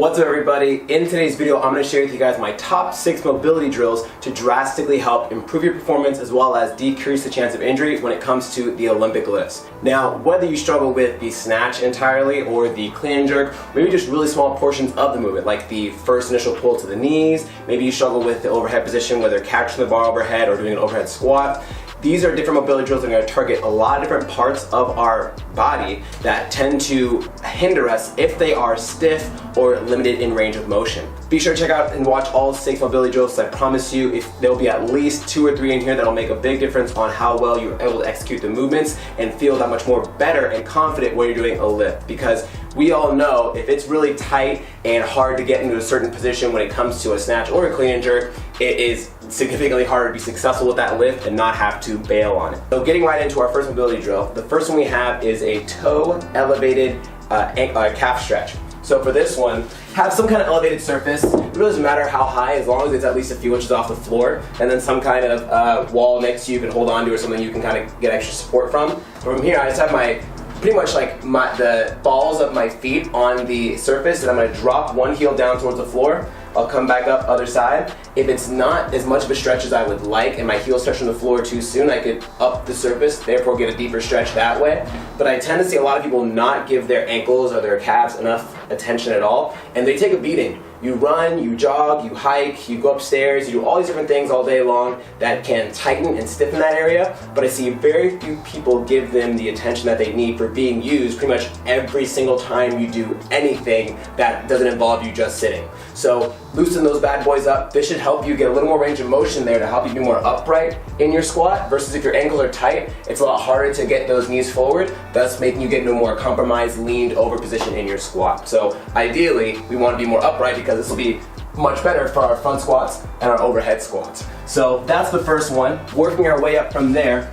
What's up everybody? In today's video I'm going to share with you guys my top 6 mobility drills to drastically help improve your performance as well as decrease the chance of injury when it comes to the Olympic lifts. Now whether you struggle with the snatch entirely or the clean and jerk, maybe just really small portions of the movement like the first initial pull to the knees, maybe you struggle with the overhead position whether capturing the bar overhead or doing an overhead squat. These are different mobility drills that are going to target a lot of different parts of our body that tend to hinder us if they are stiff or limited in range of motion. Be sure to check out and watch all 6 mobility drills. I promise you there'll be at least 2 or 3 in here that'll make a big difference on how well you're able to execute the movements and feel that much more better and confident when you're doing a lift. Because we all know if it's really tight and hard to get into a certain position when it comes to a snatch or a clean and jerk, it is significantly harder to be successful with that lift and not have to bail on it. So getting right into our first mobility drill, the first one we have is a toe elevated calf stretch. So for this one, have some kind of elevated surface. It really doesn't matter how high as long as it's at least a few inches off the floor, and then some kind of wall next to you can hold on to or something you can kind of get extra support from. From here I just have my pretty much like the balls of my feet on the surface, and I'm going to drop one heel down towards the floor. I'll come back up other side. If it's not as much of a stretch as I would like and my heel stretch on the floor too soon, I could up the surface, therefore get a deeper stretch that way. But I tend to see a lot of people not give their ankles or their calves enough attention at all, and they take a beating. You run, you jog, you hike, you go upstairs, you do all these different things all day long that can tighten and stiffen that area, but I see very few people give them the attention that they need for being used pretty much every single time you do anything that doesn't involve you just sitting. So loosen those bad boys up. This should help you get a little more range of motion there to help you be more upright in your squat, versus if your ankles are tight, it's a lot harder to get those knees forward, thus making you get into a more compromised, leaned over position in your squat. So ideally, we want to be more upright because this will be much better for our front squats and our overhead squats. So that's the first one. Working our way up from there,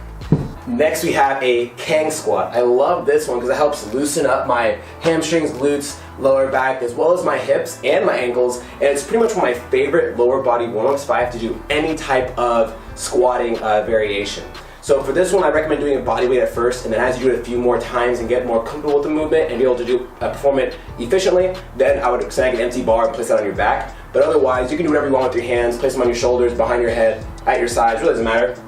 next we have a Kang Squat. I love this one because it helps loosen up my hamstrings, glutes, lower back, as well as my hips and my ankles, and it's pretty much one of my favorite lower body warm-ups if I have to do any type of squatting variation. So for this one, I recommend doing a body weight at first, and then as you do it a few more times and get more comfortable with the movement and be able to perform it efficiently, then I would snag an empty bar and place that on your back. But otherwise, you can do whatever you want with your hands, place them on your shoulders, behind your head, at your sides, really doesn't matter.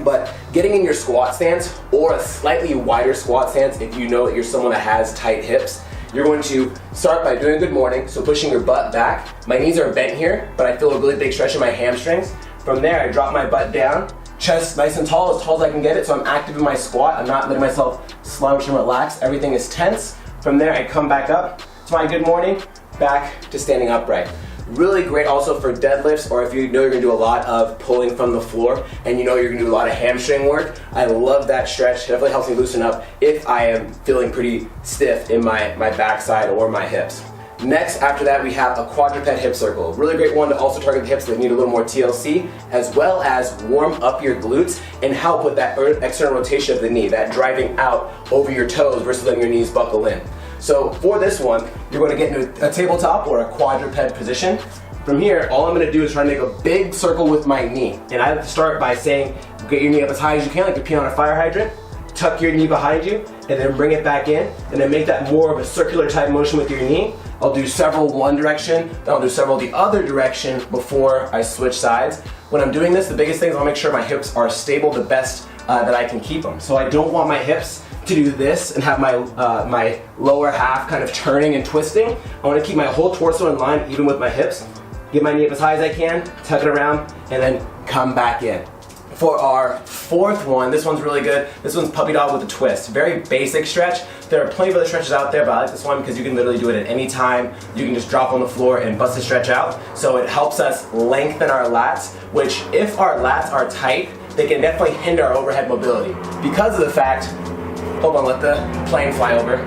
But getting in your squat stance or a slightly wider squat stance, if you know that you're someone that has tight hips, you're going to start by doing a good morning, so pushing your butt back. My knees are bent here, but I feel a really big stretch in my hamstrings. From there, I drop my butt down, chest nice and tall as I can get it, so I'm active in my squat. I'm not letting myself slouch and relax. Everything is tense. From there, I come back up to my good morning, back to standing upright. Really great also for deadlifts, or if you know you're going to do a lot of pulling from the floor and you know you're going to do a lot of hamstring work. I love that stretch. It definitely helps me loosen up if I am feeling pretty stiff in my backside or my hips. Next, after that, we have a quadruped hip circle. Really great one to also target the hips that need a little more TLC, as well as warm up your glutes and help with that external rotation of the knee, that driving out over your toes versus letting your knees buckle in. So for this one, you're going to get into a tabletop or a quadruped position. From here, all I'm going to do is try to make a big circle with my knee. And I have to start by saying, get your knee up as high as you can, like you're peeing on a fire hydrant. Tuck your knee behind you, and then bring it back in, and then make that more of a circular type motion with your knee. I'll do several one direction, then I'll do several the other direction before I switch sides. When I'm doing this, the biggest thing is I'll make sure my hips are stable the best that I can keep them. So I don't want my hips to do this and have my my lower half kind of turning and twisting. I want to keep my whole torso in line, even with my hips. Get my knee up as high as I can, tuck it around, and then come back in. For our fourth one, this one's really good. This one's puppy dog with a twist. Very basic stretch. There are plenty of other stretches out there, but I like this one because you can literally do it at any time. You can just drop on the floor and bust the stretch out. So it helps us lengthen our lats, which if our lats are tight, they can definitely hinder our overhead mobility. Because of the fact, hold on, let the plane fly over.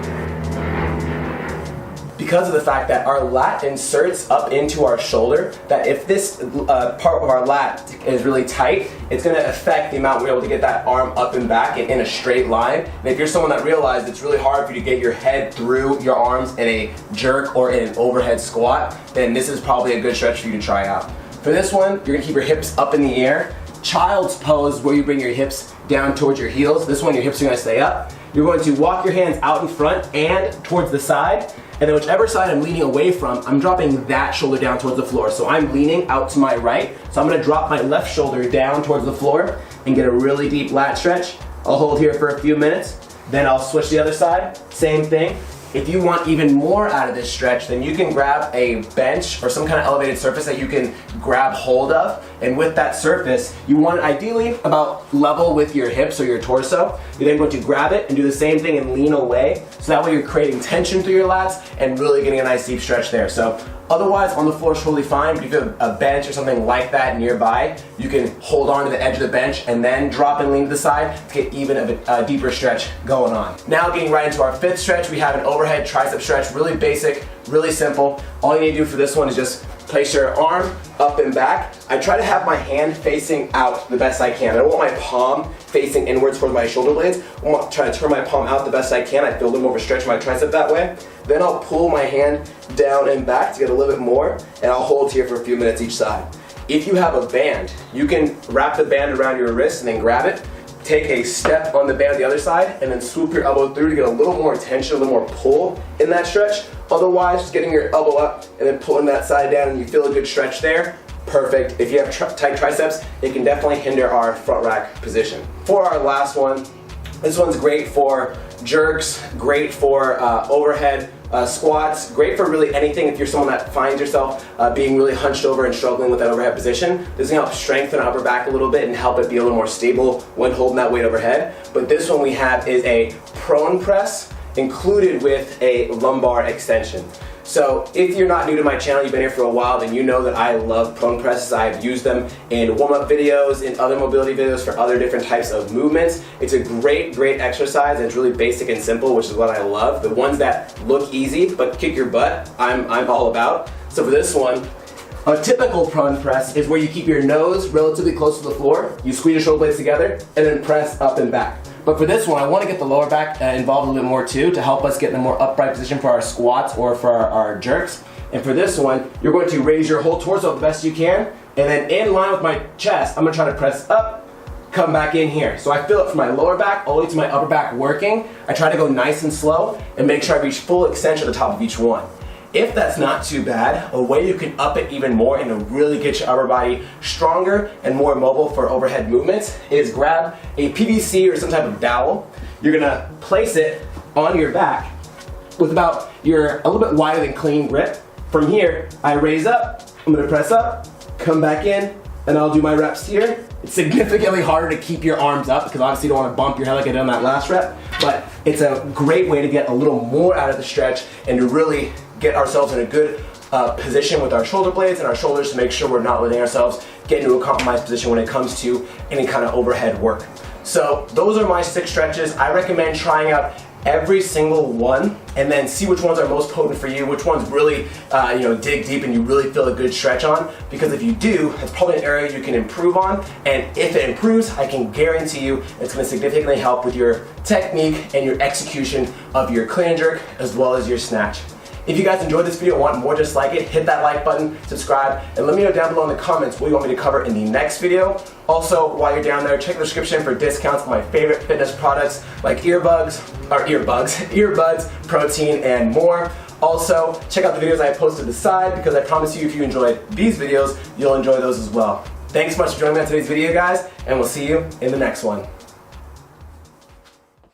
Because of the fact that our lat inserts up into our shoulder, that if this part of our lat is really tight, it's going to affect the amount we're able to get that arm up and back in a straight line. And if you're someone that realized it's really hard for you to get your head through your arms in a jerk or in an overhead squat, then this is probably a good stretch for you to try out. For this one, you're going to keep your hips up in the air. Child's pose, where you bring your hips down towards your heels. This one, your hips are going to stay up. You're going to walk your hands out in front and towards the side. And then whichever side I'm leaning away from, I'm dropping that shoulder down towards the floor. So I'm leaning out to my right, so I'm gonna drop my left shoulder down towards the floor and get a really deep lat stretch. I'll hold here for a few minutes, then I'll switch to the other side, same thing. If you want even more out of this stretch, then you can grab a bench or some kind of elevated surface that you can grab hold of. And with that surface, you want it ideally about level with your hips or your torso. You're then going to grab it and do the same thing and lean away. So that way you're creating tension through your lats and really getting a nice deep stretch there. So otherwise, on the floor is totally fine, but if you have a bench or something like that nearby, you can hold on to the edge of the bench and then drop and lean to the side to get even a deeper stretch going on. Now getting right into our fifth stretch, we have an overhead tricep stretch, really basic, really simple. All you need to do for this one is just place your arm up and back. I try to have my hand facing out the best I can. I don't want my palm facing inwards towards my shoulder blades. I want to try to turn my palm out the best I can. I feel a little more of a stretch in my tricep that way. Then I'll pull my hand down and back to get a little bit more, and I'll hold here for a few minutes each side. If you have a band, you can wrap the band around your wrist and then grab it, take a step on the band on the other side, and then swoop your elbow through to get a little more tension, a little more pull in that stretch. Otherwise, just getting your elbow up and then pulling that side down and you feel a good stretch there, perfect. If you have tight triceps, it can definitely hinder our front rack position. For our last one, this one's great for jerks, great for overhead squats, great for really anything if you're someone that finds yourself being really hunched over and struggling with that overhead position. This can help strengthen our upper back a little bit and help it be a little more stable when holding that weight overhead. But this one we have is a prone press included with a lumbar extension. So if you're not new to my channel, you've been here for a while, then you know that I love prone presses. I've used them in warm-up videos, in other mobility videos for other different types of movements. It's a great exercise, and it's really basic and simple, which is what I love. The ones that look easy but kick your butt, I'm all about. So for this one, a typical prone press is where you keep your nose relatively close to the floor, you squeeze your shoulder blades together, and then press up and back. But for this one, I want to get the lower back involved a little more too to help us get in a more upright position for our squats or for our jerks. And for this one, you're going to raise your whole torso the best you can, and then in line with my chest, I'm going to try to press up, come back in here. So I feel it from my lower back all the way to my upper back working. I try to go nice and slow and make sure I reach full extension at the top of each one. If that's not too bad, a way you can up it even more and to really get your upper body stronger and more mobile for overhead movements is grab a PVC or some type of dowel. You're gonna place it on your back with about a little bit wider than clean grip. From here, I raise up, I'm gonna press up, come back in, and I'll do my reps here. It's significantly harder to keep your arms up because obviously you don't want to bump your head like I did on that last rep, but it's a great way to get a little more out of the stretch and to really get ourselves in a good position with our shoulder blades and our shoulders to make sure we're not letting ourselves get into a compromised position when it comes to any kind of overhead work. So those are my 6 stretches. I recommend trying out every single one and then see which ones are most potent for you, which ones really dig deep and you really feel a good stretch on, because if you do, it's probably an area you can improve on, and if it improves, I can guarantee you it's going to significantly help with your technique and your execution of your clean and jerk as well as your snatch. If you guys enjoyed this video and want more just like it, hit that like button, subscribe, and let me know down below in the comments what you want me to cover in the next video. Also, while you're down there, check the description for discounts on my favorite fitness products like earbuds, protein, and more. Also, check out the videos I posted to the side because I promise you if you enjoyed these videos, you'll enjoy those as well. Thanks so much for joining me on today's video, guys, and we'll see you in the next one.